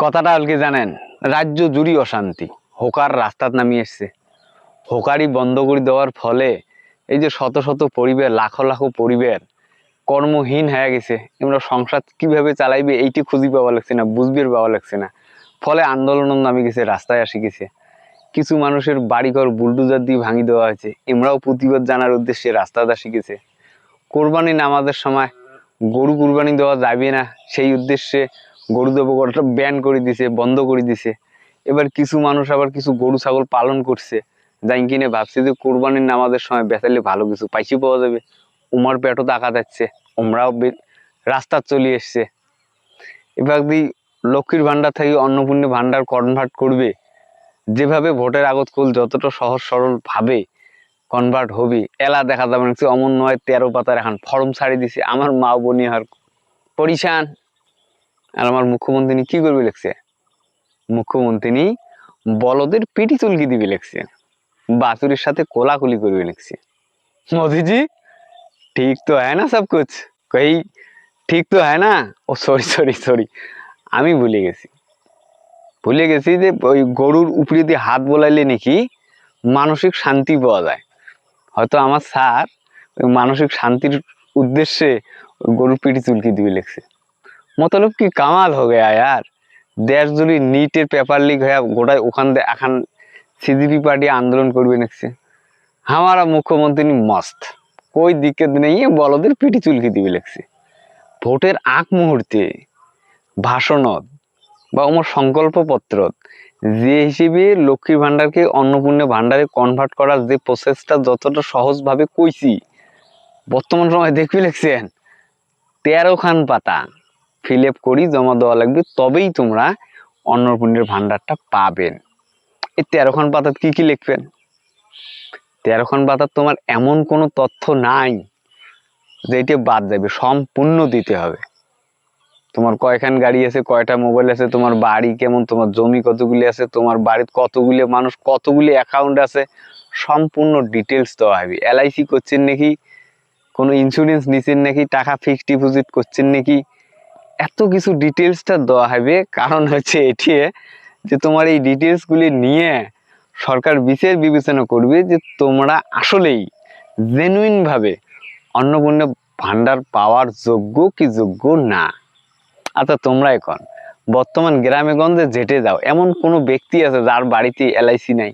কথাটা কি জানেন? রাজ্য জুড়ি অশান্তি, হোকার রাস্তাত নামিয়ে এসছে। হোকারি বন্ধ করে দেওয়ার ফলে এই যে শত শত পরিবার, লাখো লাখো পরিবার কর্মহীন হয়ে গেছে। এমরা সংসার কিভাবে চালাইবে এইটি খুঁজি পাওয়া লাগছে না, বুঝবির পাওয়া লাগছে না। ফলে আন্দোলন নামে গেছে, রাস্তায় আসি গেছে। কিছু মানুষের বাড়িঘর বুলডোজার দিয়ে ভাঙি দেওয়া হয়েছে, এমরাও প্রতিবাদ জানার উদ্দেশ্যে রাস্তায় আসি গেছে। কোরবানি নামাজের সময় গরু কুরবানি দেওয়া যাবে না, সেই উদ্দেশ্যে গরু দেবো করাটা ব্যান করে দিছে, বন্ধ করে দিছে। এবার কিছু মানুষ আবার কিছু গরু ছাগল পালন করছে, যাই কিনে ভাবছে যে কোরবানির নামাজের সময় বেচালে ভালো কিছু পাইছি পাওয়া যাবে। উমার পেটও টাকা যাচ্ছে, ওমরাও রাস্তা চলে এসছে। এবার যদি লক্ষ্মীর ভান্ডার থেকে অন্নপূর্ণা ভান্ডার কনভার্ট করবে, যেভাবে ভোটের আগত কুল যতটা সহজ সরল ভাবে কনভার্ট হবি, এলা দেখা যাবে না অমন নয় 13 পাতার এখন ফর্ম ছাড়ি দিছে। আমার মা বোনি আর পরিশান। আর আমার মুখ্যমন্ত্রী কি করবে লিখছে? মুখ্যমন্ত্রী বলদের পিটি চুলকি দিবে লিখছে, বাছুরের সাথে কোলাকুলি করবে লিখছে। मोदी जी ठीक तो है ना सब कुछ? कहीं ठीक तो है ना? ও সরি সরি সরি, আমি ভুলে গেছি যে ওই গরুর উপরে দিয়ে হাত বোলাইলে নাকি মানসিক শান্তি পাওয়া যায়। হয়তো আমার স্যার ওই মানসিক শান্তির উদ্দেশ্যে গরুর পিটি চুলকি দিবে লিখছে। मतलब কি কামাল हो गया यार। দেশ জুড়ে নীটের পেপার লিক হয়ে গোটায় ওখান দিয়ে এখন সিজিপি পার্টি আন্দোলন করবে লিখছে। हमारा মুখ্যমন্ত্রী মস্ত, कोई दिक्कत नहीं है, বলদের পিটি চুলকি দিবে লিখছে। ভোটের আগ মুহূর্তে ভাষণত বা আমার সংকল্প পত্রত যে হিসেবে লক্ষ্মীর ভান্ডারকে অন্নপূর্ণা ভান্ডারে কনভার্ট করার যে প্রসেসটা যতটা সহজভাবে কইছি, বর্তমান সময় দেখবি লিখছেন 13 খান পাতা ফিল আপ করি জমা দেওয়া লাগবে, তবেই তোমরা অন্নপূর্ণার ভান্ডারটা পাবেন। এই 13 খান পাতাত কি কি লিখবেন? 13 খান পাতাত তোমার এমন কোনো তথ্য নাই যে এটা বাদ যাবে, সম্পূর্ণ দিতে হবে। তোমার কয়খান গাড়ি আছে, কয়টা মোবাইল আছে, তোমার বাড়ি কেমন, তোমার জমি কতগুলি আছে, তোমার বাড়িতে কতগুলি মানুষ, কতগুলি অ্যাকাউন্ট আছে, সম্পূর্ণ ডিটেলস দেওয়া হবে। এলআইসি করছেন নাকি, কোনো ইন্স্যুরেন্স নিচ্ছেন নাকি, টাকা ফিক্সড ডিপোজিট করছেন নাকি, এত কিছু ডিটেলসটা দেওয়া হবে। কারণ হচ্ছে এটি যে তোমার এই ডিটেলসগুলি নিয়ে সরকার বিচার বিবেচনা করবে যে তোমরা আসলেই জেনুইন ভাবে অন্নপূর্ণা ভান্ডার পাওয়ার যোগ্য কি যোগ্য না। আচ্ছা তোমরা এখন বর্তমান গ্রামে গঞ্জে যেটে যাও, এমন কোনো ব্যক্তি আছে যার বাড়িতে এলআইসি নাই,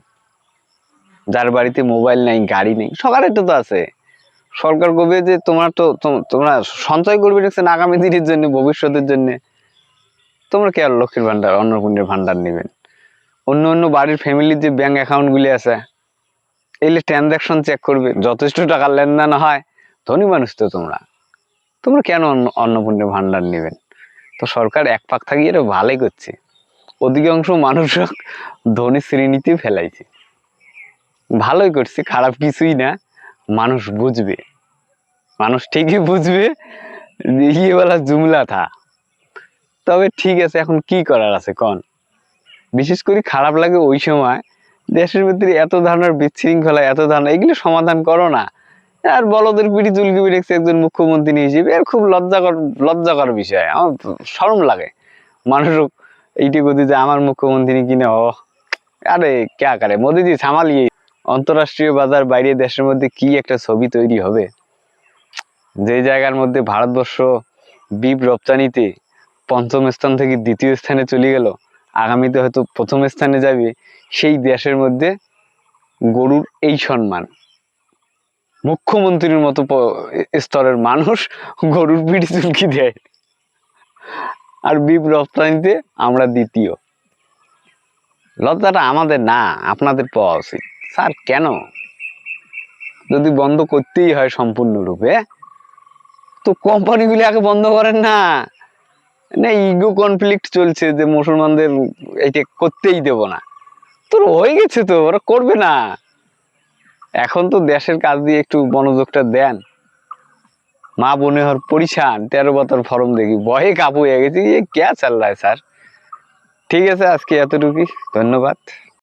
যার বাড়িতে মোবাইল নাই, গাড়ি নেই? সবার এটা তো আছে। সরকার কবে যে তোমরা সঞ্চয় করবে দেখছেন আগামী দিনের জন্য, ভবিষ্যতের জন্য। তোমরা কে আর লক্ষ্মীর ভান্ডার অন্নপূর্ণার ভান্ডার নেবেন? অন্য অন্য বাড়ির ফ্যামিলির যে ব্যাংক অ্যাকাউন্ট গুলি আছে, এগুলো ট্রানজাকশন চেক করবে, যথেষ্ট টাকা লেনদেন হয়। ধনী মানুষ তো তোমরা কেন অন্নপূর্ণার ভান্ডার নেবেন? তো সরকার এক পাক থাকি এটা ভালোই করছে, অধিকাংশ মানুষ ধনী শ্রেণীতে ফেলাইছে। ভালোই করছে, খারাপ কিছুই না। মানুষ বুঝবে, মানুষ ঠিকই বুঝবে ইয়ে বলা জুমলা থা। তবে ঠিক আছে, এখন কি করার আছে কন? বিশেষ করে খারাপ লাগে ওই সময় দেশের ভিতরে এত ধরনের বিশৃঙ্খলা, এত ধরনের, এগুলো সমাধান করো না। আর বলদের পিঠি চুলকি রেখেছে একজন মুখ্যমন্ত্রী হিসেবে, এর খুব লজ্জাকর বিষয়। আমার শরম লাগে। মানুষ এইটি গতি যে আমার মুখ্যমন্ত্রী কিনে আরে ক্যা করে মোদিজি সামালিয়ে। অন্তরাষ্ট্রীয় বাজার বাইরে দেশের মধ্যে কি একটা ছবি তৈরি হবে, যে জায়গার মধ্যে ভারতবর্ষ বিপ রপ্তানিতে 5ম স্থান থেকে 2য় স্থানে চলে গেল, আগামীতে হয়তো 1ম স্থানে যাবে। সেই দেশের মধ্যে গরুর এই সম্মান, মুখ্যমন্ত্রীর মতো স্তরের মানুষ গরুর পিঠে চুলকি দেয়, আর বিপ রপ্তানিতে আমরা 2য়। লজ্জাটা আমাদের না, আপনাদের পাওয়া উচিত। স্যার কেন? যদি বন্ধ করতেই হয় সম্পূর্ণরূপে, তো কোম্পানিগুলি আগে বন্ধ করেন না। ইগো কনফ্লিক্ট চলছে যে মুসলমানদের এটা করতেই দেব না। তোর হয়ে গেছে তো, ওরা করবে না। এখন তো দেশের কাজ দিয়ে একটু মনোযোগটা দেন। মা বোনে হর পরিশান, 13 পাতার ফর্ম দেখি ভয়ে কাবু হয়ে গেছি, কে চাল স্যার। ঠিক আছে, আজকে এতটুকুই, ধন্যবাদ।